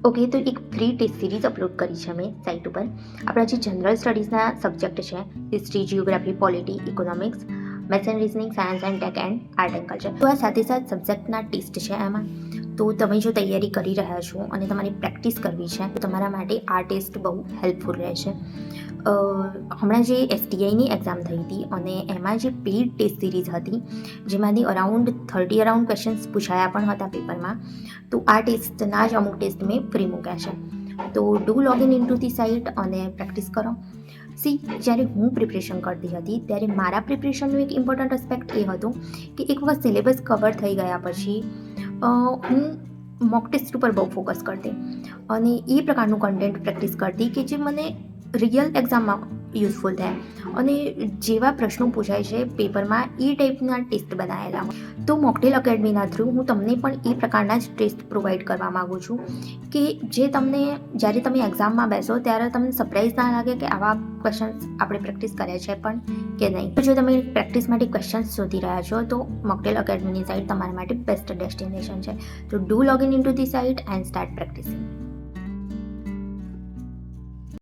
Okay, તો એક free test series upload કરી છે મેં સાઇટ ઉપર. આપણા જે જનરલ સ્ટડીઝના સબ્જેક્ટ છે, history, geography, polity, economics, maths and reasoning, science and tech and art and culture. તો આ સાથે સબ્જેક્ટના ટેસ્ટ છે એમાં. તો તમે જો તૈયારી કરી રહ્યા છો અને તમારી પ્રેક્ટિસ કરવી છે તો તમારા માટે આ ટેસ્ટ બહુ હેલ્પફુલ રહેશે. હમણાં જે STIની એક્ઝામ થઈ હતી અને એમાં જે પેઇડ ટેસ્ટ સિરીઝ હતી જેમાંથી અરાઉન્ડ 30 ક્વેશ્ચન્સ પૂછાયા પણ હતા પેપરમાં. તો આ ટેસ્ટના જ અમુક ટેસ્ટ મેં ફ્રી મૂક્યા છે. તો do login in to the site અને પ્રેક્ટિસ કરો. જ્યારે હું પ્રિપરેશન કરતી હતી ત્યારે મારા પ્રિપરેશનનું એક ઇમ્પોર્ટન્ટ એસ્પેક્ટ એ હતું કે એક વખત સિલેબસ કવર થઈ ગયા પછી હું મોક ટેસ્ટ ઉપર બહુ ફોકસ કરતી અને એ પ્રકારનું કન્ટેન્ટ પ્રેક્ટિસ કરતી કે જે મને રિયલ એક્ઝામમાં યુઝફુલ થાય અને જેવા પ્રશ્નો પૂછાય છે પેપરમાં એ ટાઈપના ટેસ્ટ બનાવેલા હોય. તો મોકટેલ એકેડમીના થ્રુ હું તમને પણ એ પ્રકારના જ ટેસ્ટ પ્રોવાઈડ કરવા માગું છું કે જે તમને જ્યારે તમે એક્ઝામમાં બેસો ત્યારે તમને સરપ્રાઈઝ ના લાગે કે આવા ક્વેશ્ચન્સ આપણે પ્રેક્ટિસ કર્યા છે પણ કે નહીં. તો જો તમે પ્રેક્ટિસ માટે ક્વેશ્ચન્સ શોધી રહ્યા છો તો મોકટેલ એકેડમીની સાઇટ તમારા માટે બેસ્ટ ડેસ્ટિનેશન છે. તો do login in to the site and start practising.